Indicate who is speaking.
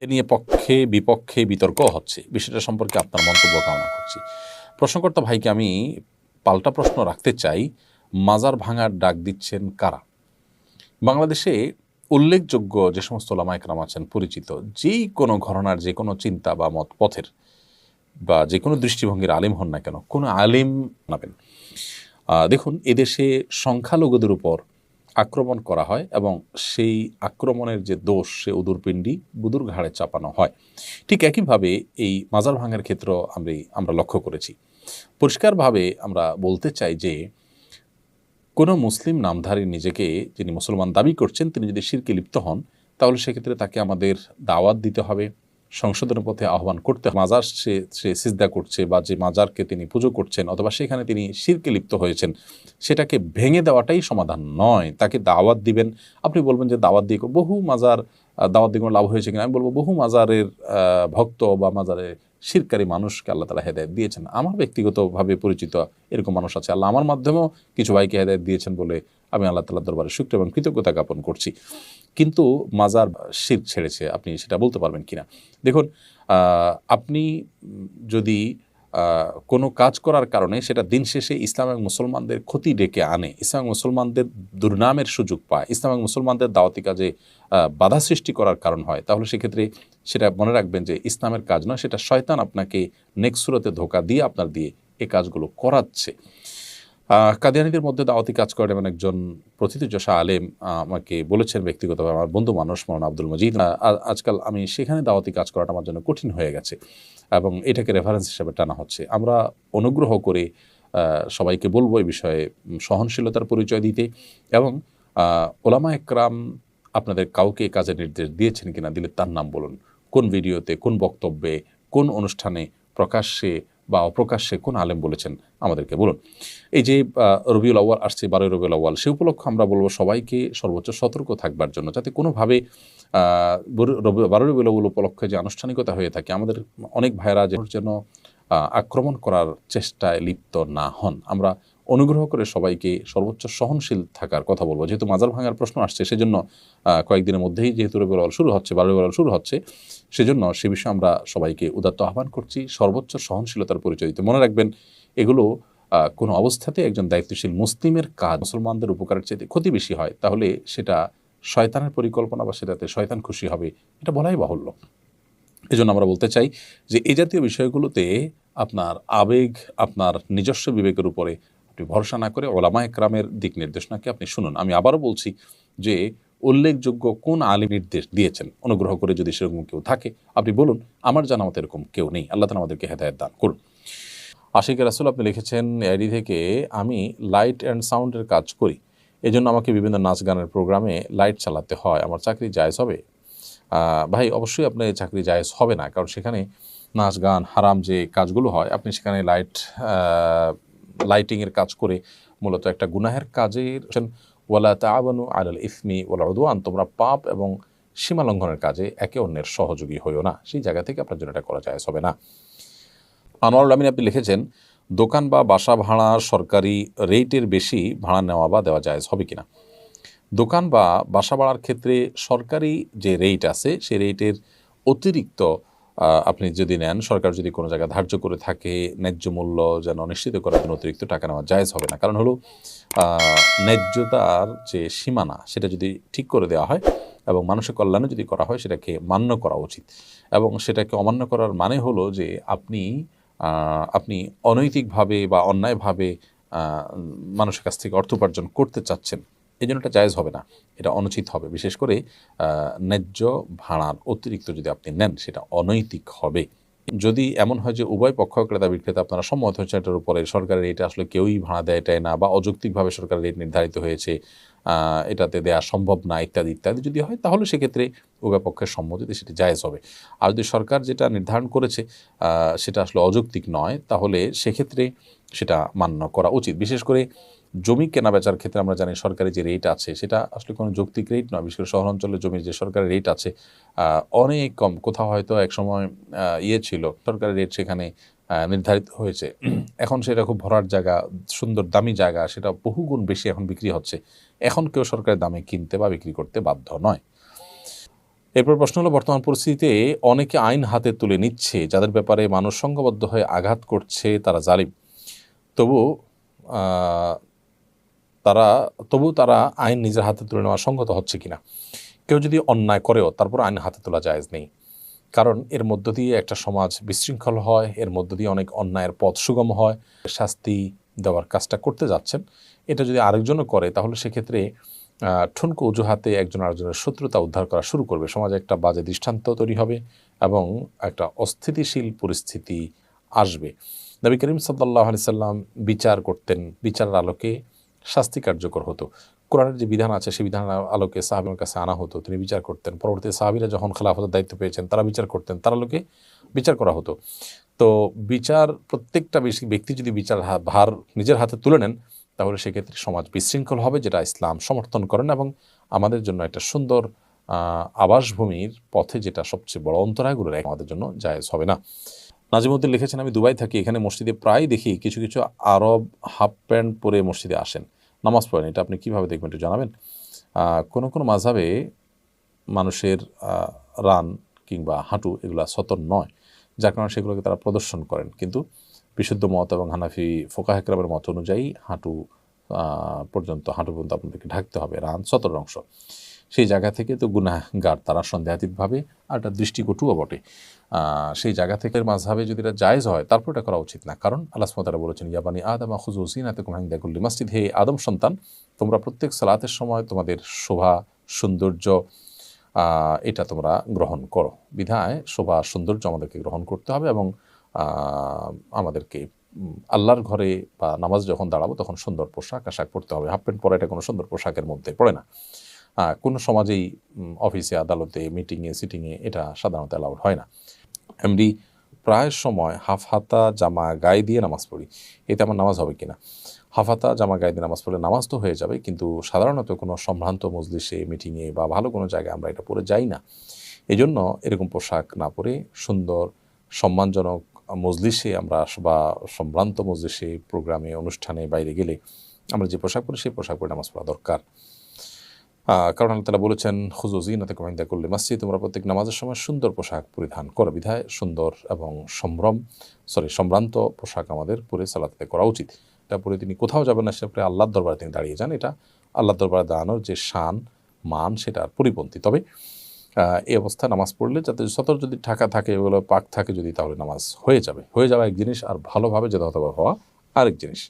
Speaker 1: এ নিয়ে পক্ষে বিপক্ষে বিতর্ক হচ্ছে। বিষয়টা সম্পর্কে আপনার মন্তব্য কামনা করছি। প্রশ্নকর্তা ভাইকে আমি পাল্টা প্রশ্ন রাখতে চাই, মাজার ভাঙার ডাক দিচ্ছেন কারা? বাংলাদেশে উল্লেখযোগ্য যে সমস্ত ওলামা একরাম আছেন পরিচিত, যেই কোনো ঘরানার যে কোনো চিন্তা বা মত পথের বা যে কোনো দৃষ্টিভঙ্গির আলেম হন না কেন, কোনো আলেম নাবেন। দেখুন, এদেশে সংখ্যালঘুদের উপর আক্রমণ করা হয় এবং সেই আক্রমণের যে দোষ সে উদুরপিণ্ডি বুদুর ঘাড়ে চাপানো হয়। ঠিক একইভাবে এই মাজার ভাঙার ক্ষেত্র আমরা লক্ষ্য করেছি। পরিষ্কারভাবে আমরা বলতে চাই যে কোনো মুসলিম নামধারী নিজেকে যিনি মুসলমান দাবি করছেন তিনি যদি শিরকে লিপ্ত হন, তাহলে সেক্ষেত্রে তাকে আমাদের দাওয়াত দিতে হবে, সংশোধনের পথে আহ্বান করতে হবে। মাজার সে সিজদা করছে বা যে মাজারকে তিনি পুজো করছেন অথবা সেখানে তিনি শিরকে লিপ্ত হয়েছেন, সেটাকে ভেঙে দেওয়াটাই সমাধান নয়। তাকে দাওয়াত দিবেন। আপনি বলবেন যে দাওয়াত দিয়ে বহু মাজার দাওয়াত দিয়ে কোনো লাভ হয়েছে কিনা। আমি বলবো বহু মাজারের ভক্ত বা মাজারের শিরকারী মানুষকে আল্লাহ তাআলা হেদায়েত দিয়েছেন। আমার ব্যক্তিগতভাবে পরিচিত এরকম মানুষ আছে। আল্লাহ আমার মাধ্যমেও কিছু ভাইকে হেদায়েত দিয়েছেন বলে আমি আল্লাহ তাআলার দরবারে শুকর এবং কৃতজ্ঞতা জ্ঞাপন করছি। কিন্তু মাজার শিরক ছেড়েছে, আপনি সেটা বলতে পারবেন কিনা? দেখুন, আপনি যদি কোনো কাজ করার কারণে সেটা দিন শেষে ইসলাম এবং মুসলমানদের ক্ষতি ডেকে আনে, ইসলাম এবং মুসলমানদের দুর্নামের সুযোগ পায়, ইসলাম এবং মুসলমানদের দাওয়াতি কাজে বাধা সৃষ্টি করার কারণ হয়, তাহলে সেক্ষেত্রে সেটা মনে রাখবেন যে ইসলামের কাজ নয়, সেটা শয়তান আপনাকে নেক্সট সুরতে ধোঁকা দিয়ে আপনার দিয়ে এই কাজগুলো করাচ্ছে। কাদিয়ানীদের মধ্যে দাওয়াতি কাজ করেন এমন একজন প্রথিতযশা আলেম আমাকে বলেছেন ব্যক্তিগতভাবে, আমার বন্ধু মানুষ মৌলানা আব্দুল মজিদ। আজকাল আমি সেখানে দাওয়াতি কাজ করাটা আমার জন্য কঠিন হয়ে গেছে এবং এটাকে রেফারেন্স হিসেবে টানা হচ্ছে। আমরা অনুগ্রহ করে সবাইকে বলবো এই বিষয়ে সহনশীলতার পরিচয় দিতে এবং ওলামা একরাম আপনাদের কাউকে কাজের নির্দেশ দিয়েছেন কিনা, দিলে তার নাম বলুন। কোন ভিডিওতে, কোন বক্তব্যে, কোন অনুষ্ঠানে প্রকাশ্যে বা অপ্রকাশ্যে কোন আলেম বলেছেন আমাদেরকে বলুন। এই যে রবিউল আউয়াল আসছে, 12 রবিউল আউয়াল, সে উপলক্ষে আমরা বলবো সবাইকে সর্বোচ্চ সতর্ক থাকবার জন্য, যাতে কোনোভাবে 12 রবিউল আউয়াল উপলক্ষে যে আনুষ্ঠানিকতা হয়ে থাকে আমাদের অনেক ভাইয়েরা যেন আক্রমণ করার চেষ্টায় লিপ্ত না হন। আমরা অনুগ্রহ করে সবাইকে সর্বোচ্চ সহনশীল থাকার কথা বলবো। যেহেতু মাজার ভাঙার প্রশ্ন আসছে, সেজন্য কয়েকদিনের মধ্যেই যেহেতু রবিউল আউয়াল শুরু হচ্ছে, 12 রবিউল আউয়াল শুরু হচ্ছে, সেজন্য সে বিষয়ে আমরা সবাইকে উদাত্ত আহ্বান করছি সর্বোচ্চ সহনশীলতার পরিচয় দিতে। মনে রাখবেন, এগুলো কোনো অবস্থাতে একজন দায়িত্বশীল মুসলিমের কাজ মুসলমানদের উপকারের চাইতে ক্ষতি বেশি হয়, তাহলে সেটা শয়তানের পরিকল্পনা বা সেটাতে শয়তান খুশি হবে, এটা বলাই বাহুল্য। এজন্য আমরা বলতে চাই যে এই জাতীয় বিষয়গুলোতে আপনার আবেগ, আপনার নিজস্ব বিবেকের উপরে আপনি ভরসা না করে ওলামা একরামের দিক নির্দেশনাকে আপনি শুনুন। আমি আবারও বলছি যে উল্লেখযোগ্য কোন আলিম নির্দেশ দিয়েছেন, অনুগ্রহ করে যদি সেরকম কেউ থাকে আপনি বলুন। আমার জানা মতো এরকম কেউ নেই। আল্লাহ তাআলা আমাদেরকে হেদায়েত দান করুন। আশিক রাসূল আপনি লিখেছেন আইডি থেকে, আমি লাইট অ্যান্ড সাউন্ডের কাজ করি, এজন্য আমাকে বিভিন্ন নাচ গানের প্রোগ্রামে লাইট চালাতে হয়, আমার চাকরি জায়েজ হবে? ভাই, অবশ্যই আপনার চাকরি জায়েজ হবে না, কারণ সেখানে নাচ গান হারাম যে কাজগুলো হয়, আপনি সেখানে লাইটিংয়ের কাজ করে মূলত একটা গুনাহের কাজের ওয়ালা তাআওয়ানু আলাল ইসমি ওয়াল উদওয়ান, তোমরা পাপ এবং সীমা লঙ্ঘনের কাজে একে অন্যের সহযোগী হইও না। সেই জায়গা থেকে আপনার জন্য এটা করা জায়েজ হবে না। আনোয়ারুল আমিন আপনি লিখেছেন, দোকান বা বাসা ভাড়া সরকারি রেটের বেশি ভাড়া নেওয়া বা দেওয়া জায়েজ হবে কিনা? দোকান বা বাসা ভাড়ার ক্ষেত্রে সরকারি যে রেট আছে সেই রেটের অতিরিক্ত আপনি যদি নেন, সরকার যদি কোনো জায়গায় ধার্য করে থাকে ন্যায্য মূল্য যেন নিশ্চিত করার জন্য অতিরিক্ত টাকা নেওয়া জায়েজ হবে না। কারণ হলো ন্যায্যতার যে সীমানা সেটা যদি ঠিক করে দেওয়া হয় এবং মানুষের কল্যাণে যদি করা হয়, সেটাকে মান্য করা উচিত। এবং সেটাকে অমান্য করার মানে হলো যে আপনি অনৈতিকভাবে বা অন্যায়ভাবে মানুষের কাছ থেকে অর্থ উপার্জন করতে চাচ্ছেন, এই জন্য এটা জায়েজ হবে না, এটা অনুচিত হবে। বিশেষ করে ন্যায্য ভাড়ার অতিরিক্ত যদি আপনি নেন, সেটা অনৈতিক হবে। যদি এমন হয় যে উভয় পক্ষ, ক্রেতা বিক্রেতা, আপনারা সম্মত হয়েছে এটার উপরে, সরকারের রেটে আসলে কেউই ভাড়া দেয় এটাই না, বা অযৌক্তিকভাবে সরকারের রেট নির্ধারিত হয়েছে, এটাতে দেওয়া সম্ভব না, ইত্যাদি ইত্যাদি যদি হয়, তাহলে সেক্ষেত্রে উভয় পক্ষের সম্মতিতে সেটি জায়েজ হবে। আর যদি সরকার যেটা নির্ধারণ করেছে সেটা আসলে অযৌক্তিক নয়, তাহলে সেক্ষেত্রে সেটা মান্য করা উচিত। বিশেষ করে জমি কেনা বেচার ক্ষেত্রে আমরা জানি সরকারি যে রেট আছে সেটা আসলে কোনো যৌক্তিক রেট নয়। বিশেষ করে শহরাঞ্চলের জমির যে সরকারি রেট আছে অনেক কম। কোথাও হয়তো একসময় ছিল সরকারি রেট, সেখানে নির্ধারিত হয়েছে, এখন সেটা খুব ভরাট জায়গা, সুন্দর দামি জায়গা, সেটা বহুগুণ বেশি এখন বিক্রি হচ্ছে। এখন কেউ সরকারের দামে কিনতে বা বিক্রি করতে বাধ্য নয়। এরপর প্রশ্ন হলো, বর্তমান পরিস্থিতিতে অনেকে আইন হাতে তুলে নিচ্ছে, যাদের ব্যাপারে মানুষ সংঘবদ্ধ হয়ে আঘাত করছে তারা জালিম, তবু আহ, তারা আইন নিজের হাতে তুলে নেওয়া সঙ্গত হচ্ছে কিনা। কেউ যদি অন্যায় করেও তারপর আইন হাতে তোলা জায়েজ নেই, কারণ এর মধ্য দিয়ে একটা সমাজ বিশৃঙ্খল হয়, এর মধ্য দিয়ে অনেক অন্যায়ের পথ সুগম হয়। শাস্তি দেওয়ার কাজটা করতে যাচ্ছেন, এটা যদি আরেকজনও করে তাহলে সেক্ষেত্রে ঠুনকো অজুহাতে একজন আরেকজনের শত্রুতা উদ্ধার করা শুরু করবে, সমাজে একটা বাজে দৃষ্টান্ত তৈরি হবে এবং একটা অস্থিতিশীল পরিস্থিতি আসবে। নবী করিম সাল্লাল্লাহু আলাইহি সাল্লাম বিচার করতেন, বিচারের আলোকে শাস্তি কার্যকর হতো। কোরআনের যে বিধান আছে সেই বিধানের আলোকে সাহাবীর কাছে আনা হতো, তিনি বিচার করতেন। পরবর্তী সাহাবীরা যখন খেলাফতের দায়িত্ব পেয়েছেন তারা বিচার করতেন, তার আলোকে বিচার করা হতো। তো বিচার, প্রত্যেকটা ব্যক্তি যদি বিচার ভার নিজের হাতে তুলে নেন তাহলে সেক্ষেত্রে সমাজ বিশৃঙ্খল হবে, যেটা ইসলাম সমর্থন করেন এবং আমাদের জন্য একটা সুন্দর আবাসভূমির পথে যেটা সবচেয়ে বড় অন্তরায়গুলো রেখে আমাদের জন্য জায়েজ হবে না। নাজিমউদ্দিন লিখেছেন, আমি দুবাই থাকি, এখানে মসজিদে প্রায় দেখি কিছু কিছু আরব হাফ প্যান্ট পরে মসজিদে আসেন, নামাজ পড়েন, এটা আপনি কীভাবে দেখবেন একটু জানাবেন। কোনো কোনো মাযহাবে মানুষের রান কিংবা হাঁটু এগুলা সতর নয়, যার কারণে সেগুলোকে তারা প্রদর্শন করেন, কিন্তু বিশুদ্ধ মত এবং হানাফি ফোকাহে কেরামের মত অনুযায়ী হাঁটু পর্যন্ত আপনাদেরকে ঢাকতে হবে, রান সতর অংশ। সেই জায়গা থেকে তো গুনাহগার তারা সন্দেহাতীতভাবে, আর একটা দৃষ্টিকটুও বটে। সেই জায়গা থেকে মাযহাবে যদি এটা জায়েজ হয় তারপর এটা করা উচিত না, কারণ আল্লাহ সুবহানাহু ওয়া তাআলা বলেছেন, ইয়া বানি আদম খুযু যিনাতাকুম ইনদা কুল্লি মাসজিদ, হে আদম সন্তান, তোমরা প্রত্যেক সালাতের সময় তোমাদের শোভা সৌন্দর্য এটা তোমরা গ্রহণ করো। বিধায় শোভা সৌন্দর্য আমাদেরকে গ্রহণ করতে হবে এবং আমাদেরকে আল্লাহর ঘরে বা নামাজ যখন দাঁড়াবো তখন সুন্দর পোশাক আশাক পরতে হবে। হাফ প্যান্ট পরা এটা কোনো সুন্দর পোশাকের মধ্যে পড়ে না। কোনো সমাজেই অফিসে, আদালতে, মিটিংয়ে, সিটিংয়ে এটা সাধারণত অ্যালাউড হয় না। এমনি প্রায় সময় হাফ হাতা জামা গায়ে দিয়ে নামাজ পড়ি, এতে আমার নামাজ হবে কিনা? হাফ হাতা জামা গায়ে দিয়ে নামাজ পড়লে নামাজ তো হয়ে যাবে, কিন্তু সাধারণত কোনো সম্ভ্রান্ত মজলিসে, মিটিংয়ে বা ভালো কোনো জায়গায় আমরা এটা পরে যাই না। এই জন্য এরকম পোশাক না পরে সুন্দর সম্মানজনক মজলিসে আমরা বা সম্ভ্রান্ত মজলিসে, প্রোগ্রামে, অনুষ্ঠানে বাইরে গেলে আমরা যে পোশাক পরি সেই পোশাক পরে নামাজ পড়া দরকার। কারণ আল্লাহ তাআলা বলেছেন, খুযু যিনাতাকুম ইনদা কুল্লি মাসজিদ, তোমরা প্রত্যেক নামাজের সময় সুন্দর পোশাক পরিধান করো। বিধায় সুন্দর এবং সম্ভ্রান্ত পোশাক আমাদের পরে সালাতে করা উচিত। এটা পরে তিনি কোথাও যাবেন না, সেটা পরে আল্লাহর দরবারে তিনি দাঁড়িয়ে যান। এটা আল্লাহর দরবারে দাঁড়ানোর যে শান মান সেটার পরিপন্থী। তবে এই অবস্থায় নামাজ পড়লে যাতে সতর যদি ঢাকা থাকে, এগুলো পাক থাকে যদি, তাহলে নামাজ হয়ে যাওয়া এক জিনিস, আর ভালোভাবে যেতে হওয়া আরেক জিনিস।